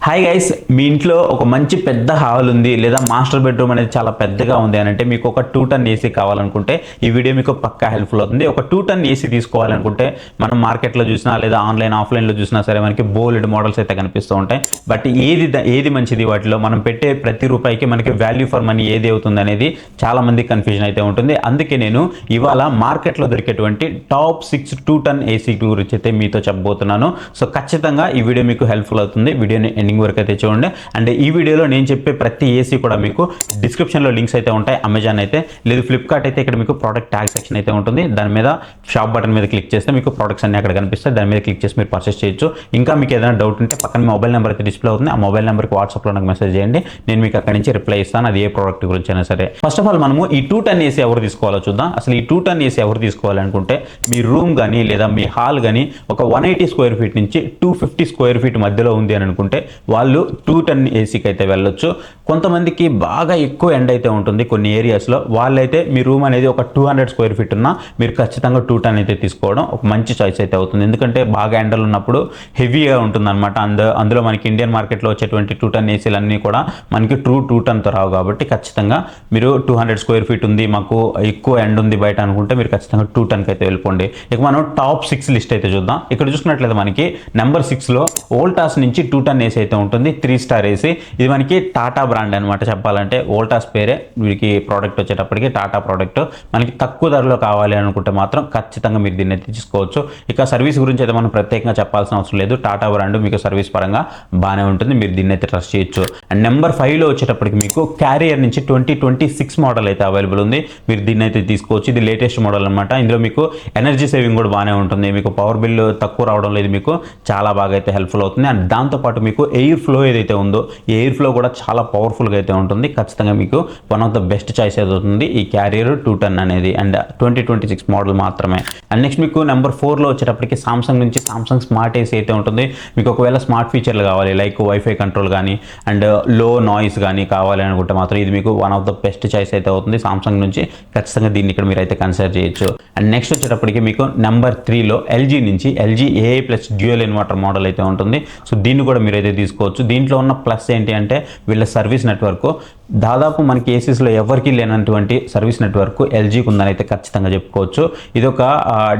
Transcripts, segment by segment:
Hi guys, మీ ఇంట్లో ఒక మంచి పెద్ద హాల్ ఉంది లేదా మాస్టర్ బెడ్రూమ్ అనేది చాలా పెద్దగా ఉంది అని అంటే మీకు ఒక 2 టన్ ఏసీ కావాలనుకుంటే ఈ వీడియో మీకు పక్కా హెల్ప్ఫుల్ అవుతుంది. ఒక 2 టన్ ఏసీ తీసుకోవాలనుకుంటే మనం మార్కెట్లో చూసినా లేదా ఆఫ్లైన్లో చూసినా సరే మనకి బోల్డ్ మోడల్స్ అయితే కనిపిస్తూ ఉంటాయి. బట్ ఏది మంచిది, వాటిలో మనం పెట్టే ప్రతి రూపాయికి మనకి వాల్యూ ఫర్ మనీ ఏది అవుతుంది అనేది చాలా మంది కన్ఫ్యూజన్ అయితే ఉంటుంది. అందుకే నేను ఇవాళ మార్కెట్లో దొరికేటువంటి టాప్ 6 2 టన్ ఏసీ గురించి అయితే మీతో చెప్పబోతున్నాను. సో ఖచ్చితంగా ఈ వీడియో మీకు హెల్ప్ఫుల్ అవుతుంది. వీడియోని ఎండింగ్ వరకు అయితే చూడండి. అండ్ ఈ వీడియోలో నేను చెప్పే ప్రతి ఏసీ కూడా మీకు డిస్క్రిప్షన్లో లింక్స్ అయితే ఉంటాయి. అమెజాన్ అయితే లేదు, ఫ్లిప్కార్ట్ అయితే ఇక్కడ మీకు ప్రోడక్ట్ ట్యాగ్ సెక్షన్ అయితే ఉంటుంది. దాని మీద షాప్ బటన్ మీద క్లిక్ చేస్తే మీకు ప్రోడక్ట్స్ అన్ని అక్కడ కనిపిస్తాయి. దాని మీద క్లిక్ చేసి మీరు పర్చేస్ చేయొచ్చు. ఇంకా మీకు ఏదైనా డౌట్ ఉంటే పక్కన మొబైల్ నెంబర్ అయితే డిస్ప్లే అవుతుంది. ఆ మొబైల్ నెంబర్కి వాట్సాప్లో నాకు మెసేజ్ చేయండి. నేను మీకు అక్కడి నుంచి రిప్లై ఇస్తాను, అది ఏ ప్రోడక్ట్ గురించి అయినా సరే. ఫస్ట్ ఆఫ్ ఆల్ మనము ఈ 2 టన్ ఏసీ ఎవరు తీసుకోవాలో చూద్దాం. అసలు ఈ 2 టన్ ఏసీ ఎవరు తీసుకోవాలనుకుంటే మీ రూమ్ కానీ లేదా మీ హాల్ కానీ ఒక 180 స్క్వేర్ ఫీట్ నుంచి 250 స్క్వేర్ ఫీట్ మధ్యలో ఉంది అని అనుకుంటే వాళ్ళు 2 టన్ ఏసీకి అయితే వెళ్ళొచ్చు. కొంతమందికి బాగా ఎక్కువ ఎండ అయితే ఉంటుంది కొన్ని ఏరియాస్లో, వాళ్ళైతే మీ రూమ్ అనేది ఒక 200 స్క్వేర్ ఫీట్ ఉన్నా మీరు ఖచ్చితంగా 2 టన్ అయితే తీసుకోవడం ఒక మంచి చాయిస్ అయితే అవుతుంది. ఎందుకంటే బాగా ఎండలు ఉన్నప్పుడు హెవీగా ఉంటుంది అనమాట. అందులో మనకి ఇండియన్ మార్కెట్లో వచ్చేటువంటి 2 టన్ ఏసీలు అన్నీ కూడా మనకి 2 టన్తో రావు. కాబట్టి ఖచ్చితంగా మీరు 200 స్క్వేర్ ఫీట్ ఉంది, మాకు ఎక్కువ ఎండ ఉంది బయట అనుకుంటే మీరు ఖచ్చితంగా 2 టన్కి అయితే వెళ్ళిపోండి. ఇక మనం టాప్ 6 లిస్ట్ అయితే చూద్దాం. ఇక్కడ చూసుకున్నట్లయితే మనకి నెంబర్ 6లో వోల్టాస్ నుంచి 2 టన్ ఏసీ అయితే ఉంటుంది. 3 స్టార్ ఏసీ. ఇది మనకి టాటా బ్రాండ్ అనమాట. చెప్పాలంటే వోల్టాస్ పేరే వీరికి ప్రోడక్ట్ వచ్చేటప్పటికి టాటా ప్రోడక్ట్. మనకి తక్కువ ధరలో కావాలి అనుకుంటే మాత్రం ఖచ్చితంగా మీరు దీన్ని అయితే తీసుకోవచ్చు. ఇక సర్వీస్ గురించి అయితే మనం ప్రత్యేకంగా చెప్పాల్సిన అవసరం లేదు. టాటా బ్రాండ్ మీకు సర్వీస్ పరంగా బాగానే ఉంటుంది, మీరు దీన్ని అయితే ట్రస్ట్ చేయొచ్చు. అండ్ నెంబర్ 5లో వచ్చేటప్పటికి మీకు క్యారియర్ నుంచి 2026 మోడల్ అయితే అవైలబుల్ ఉంది. మీరు దీన్ని అయితే తీసుకోవచ్చు. ఇది లేటెస్ట్ మోడల్ అనమాట. ఇందులో మీకు ఎనర్జీ సేవింగ్ కూడా బాగానే ఉంటుంది. మీకు పవర్ బిల్ తక్కువ రావడం లేదు, మీకు చాలా బాగా అయితే హెల్ప్ఫుల్ అవుతుంది. అండ్ దాంతోపాటు మీకు ఎయిర్ ఫ్లో ఏదైతే ఉందో ఈ ఎయిర్ ఫ్లో కూడా చాలా పవర్ఫుల్గా అయితే ఉంటుంది. ఖచ్చితంగా మీకు one of the best choice అయితే అవుతుంది ఈ క్యారియర్ 2 టన్ అనేది. అండ్ 2026 మోడల్ మాత్రమే. అండ్ నెక్స్ట్ మీకు నెంబర్ 4లో వచ్చేటప్పటికి సామ్సంగ్ నుంచి సామ్సంగ్ స్మార్ట్ ఏసీ అయితే ఉంటుంది. మీకు ఒకవేళ స్మార్ట్ ఫీచర్లు కావాలి లైక్ వైఫై కంట్రోల్ కానీ అండ్ లో నాయిస్ కానీ కావాలి అనుకుంటే మాత్రం ఇది మీకు one of the best choice అయితే అవుతుంది సామ్సంగ్ నుంచి. ఖచ్చితంగా దీన్ని ఇక్కడ మీరు అయితే కన్సిడర్ చేయొచ్చు. అండ్ నెక్స్ట్ వచ్చేటప్పటికి మీకు నెంబర్ 3లో ఎల్జీ నుంచి LG AI plus dual inverter model అయితే ఉంటుంది. సో దీన్ని కూడా మీరు అయితే తీసుకోవచ్చు. దీంట్లో ఉన్న ప్లస్ ఏంటి అంటే వీళ్ళ సర్వీస్ నెట్వర్క్ దాదాపు మనకి ఏసీస్లో ఎవరికి లేనటువంటి సర్వీస్ నెట్వర్క్ ఎల్జీకి ఉందని అయితే ఖచ్చితంగా చెప్పుకోవచ్చు. ఇది ఒక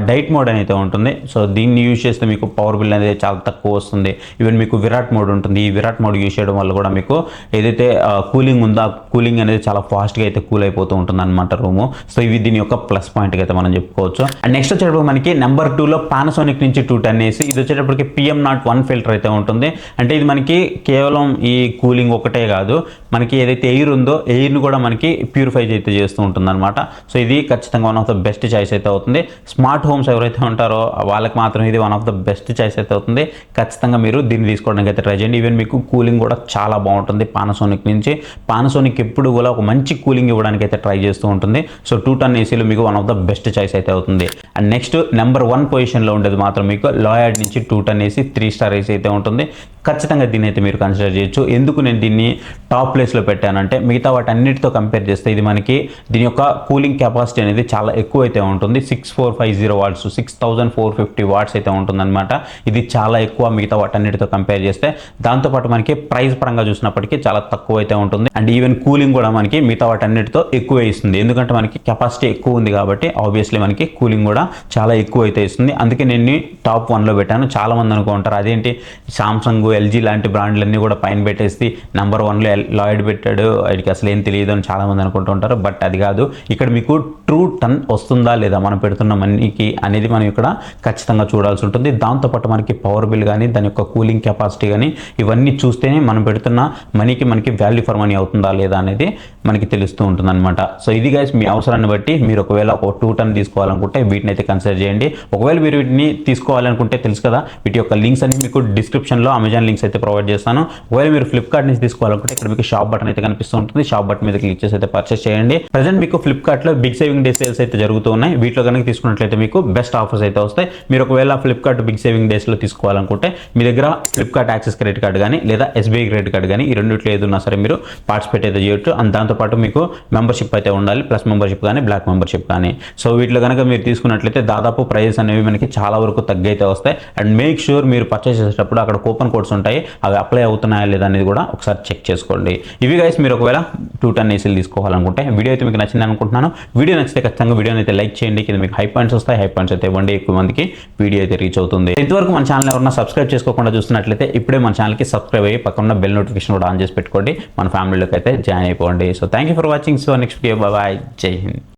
డైట్ మోడ్ అని అయితే ఉంటుంది. సో దీన్ని యూజ్ చేస్తే మీకు పవర్ బిల్ అనేది చాలా తక్కువ వస్తుంది. ఈవెన్ మీకు విరాట్ మోడ్ ఉంటుంది. ఈ విరాట్ మోడ్ యూజ్ చేయడం వల్ల కూడా మీకు ఏదైతే కూలింగ్ ఉందో ఆ కూలింగ్ అనేది చాలా ఫాస్ట్గా అయితే కూల్ అయిపోతూ ఉంటుంది అనమాట రూము. సో ఇవి దీని యొక్క ప్లస్ పాయింట్గా అయితే మనం చెప్పుకోవచ్చు. అండ్ నెక్స్ట్ వచ్చేటప్పుడు మనకి నెంబర్ 2లో పానాసోనిక్ నుంచి 2 టన్ ఏసీ. ఇది వచ్చేటప్పటికి PM01 ఫిల్టర్ అయితే ఉంటుంది. అంటే ఇది మనకి కేవలం ఈ కూలింగ్ ఒకటే కాదు, మనకి ఏదైతే ఎయిర్ ఉందో ఎయిర్ని కూడా మనకి ప్యూరిఫై అయితే చేస్తూ ఉంటుంది అనమాట. సో ఇది ఖచ్చితంగా one of the best choice అయితే అవుతుంది. స్మార్ట్ హోమ్స్ ఎవరైతే ఉంటారో వాళ్ళకి మాత్రం ఇది one of the best choice అయితే అవుతుంది. ఖచ్చితంగా మీరు దీన్ని తీసుకోవడానికి అయితే ట్రై చేయండి. ఈవెన్ మీకు కూలింగ్ కూడా చాలా బాగుంటుంది పానాసోనిక్ నుంచి. పానాసోనిక్ ఎప్పుడు కూడా ఒక మంచి కూలింగ్ ఇవ్వడానికి అయితే ట్రై చేస్తూ ఉంటుంది. సో 2 టన్ ఏసీలో మీకు one of the best choice అయితే అవుతుంది. అండ్ నెక్స్ట్ నెంబర్ 1 పొజిషన్లో ఉండేది మాత్రం మీకు లాయిడ్ నుంచి 2 టన్ ఏసీ 3 స్టార్ ఏసీ అయితే ఉంటుంది. ఖచ్చితంగా దీన్ని అయితే మీరు కన్సిడర్ చేయొచ్చు. ఎందుకు నేను దీన్ని టాప్ ప్లేస్లో పెట్టానంటే మిగతా వాటి అన్నిటితో కంపేర్ చేస్తే ఇది మనకి దీని యొక్క కూలింగ్ కెపాసిటీ అనేది చాలా ఎక్కువ అయితే ఉంటుంది. 6450 వాట్స్ 6450 వాట్స్ అయితే ఉంటుందన్నమాట. ఇది చాలా ఎక్కువ మిగతా వాటి అన్నిటితో కంపేర్ చేస్తే. దాంతోపాటు మనకి ప్రైస్ పరంగా చూసినప్పటికీ చాలా తక్కువ అయితే ఉంటుంది. అండ్ ఈవెన్ కూలింగ్ కూడా మనకి మిగతా వాటి అన్నిటితో ఎక్కువ ఇస్తుంది. ఎందుకంటే మనకి కెపాసిటీ ఎక్కువ ఉంది కాబట్టి ఆబ్వియస్లీ మనకి కూలింగ్ కూడా చాలా ఎక్కువ అయితే ఇస్తుంది. అందుకే నేను టాప్ 1లో పెట్టాను. చాలా మంది అనుకుంటారు అదేంటి సామ్సంగ్ ఎల్జీ లాంటి బ్రాండ్లన్నీ కూడా పైన పెట్టేసి నెంబర్ 1లో లాయిడ్ పెట్టాడు, వాడికి అసలు ఏం తెలియదు అని చాలా మంది అనుకుంటూ ఉంటారు. బట్ అది కాదు. ఇక్కడ మీకు 2 టన్ వస్తుందా లేదా మనం పెడుతున్న మనీకి అనేది మనం ఇక్కడ ఖచ్చితంగా చూడాల్సి ఉంటుంది. దాంతోపాటు మనకి పవర్ బిల్ కానీ దాని యొక్క కూలింగ్ కెపాసిటీ కానీ ఇవన్నీ చూస్తేనే మనం పెడుతున్న మనీకి మనకి వాల్యూ ఫర్ మనీ అవుతుందా లేదా అనేది మనకి తెలుస్తూ ఉంటుంది అనమాట. సో ఇది గైస్ మీ అవసరాన్ని బట్టి మీరు ఒకవేళ ఒక 2 టన్ తీసుకోవాలనుకుంటే వీటిని అయితే కన్సిడర్ చేయండి. ఒకవేళ మీరు వీటిని తీసుకోవాలనుకుంటే తెలుసు కదా, వీటి యొక్క లింక్స్ అన్ని మీకు డిస్క్రిప్షన్లో అమెజాన్ లింక్స్ అయితే ప్రొవైడ్ చేస్తాను. ఒకవేళ మీరు ఫ్లిప్కార్ట్ నుంచి తీసుకోవాలనుకుంటే ఇక్కడ మీకు షాప్ బటన్ అయితే కనిపిస్తుంది. కనిపిస్తూ ఉంటుంది. షాప్ బట్ మీద క్లిక్ చేసి అయితే పర్చేస్ చేయండి. ప్రజెంట్ మీకు ఫ్లిప్కార్ట్ లో బిగ్ సేవింగ్ డే సేల్స్ అయితే జరుగుతూ ఉన్నాయి. వీటిలో కనుక తీసుకున్నట్లయితే మీకు బెస్ట్ ఆఫర్స్ అయితే వస్తాయి. మీరు ఒకవేళ ఫ్లిప్కార్ట్ బిగ్ సేవింగ్ డేస్ లో తీసుకోవాలనుకుంటే మీ దగ్గర ఫ్లిప్కార్ట్ యాక్సెస్ క్రెడిట్ కార్డ్ కానీ లేదా ఎస్బీఐ క్రెడిట్ కార్డ్ కానీ ఈ రెండిట్లో ఏదన్నా సరే మీరు పార్టిసిపేట్ అయితే చేయొచ్చు. అండ్ దాంతోపాటు మీకు మెంబర్షిప్ అయితే ఉండాలి. ప్లస్ మెంబర్షిప్ కానీ బ్లాక్ మెంబర్షిప్ కానీ. సో వీటిలో కనుక మీరు తీసుకున్నట్లయితే దాదాపు ప్రైజెస్ అనేవి మనకి చాలా వరకు తగ్గైతే వస్తాయి. అండ్ మేక్ షూర్ మీరు పర్చేస్ చేసేటప్పుడు అక్కడ కూపన్ కోడ్స్ ఉంటాయి, అవి అప్లై అవుతున్నాయా లేదా అనేది కూడా ఒకసారి చెక్ చేసుకోండి. ఇవి గైస్ మీరు ఒకవేళ 2 టన్ ఏసీలు తీసుకోవాలనుకుంటే వీడియో అయితే మీకు నచ్చింది అనుకుంటున్నాను. వీడియో నచ్చితే ఖచ్చితంగా వీడియోని అయితే లైక్ చేయండి. కింద మీకు హై పాయింట్స్ వస్తాయి. హై పాయింట్స్ అయితే ఇవ్వండి, ఎక్కువ మందికి వీడియో అయితే రీచ్ అవుతుంది. ఇంతవరకు మన ఛానల్ ఎవరైనా సబ్స్క్రైబ్ చేసుకోకుండా చూస్తున్నట్లయితే ఇప్పుడే మన ఛానల్కి సబ్స్క్రైబ్ అయ్యి పక్కన బెల్ నోటిఫికేషన్ కూడా ఆన్ చేసి పెట్టుకోండి. మన ఫ్యామిలీలోకి అయితే జాయిన్ అయిపోండి. So thank you for watching. So next video bye, జై హింద్.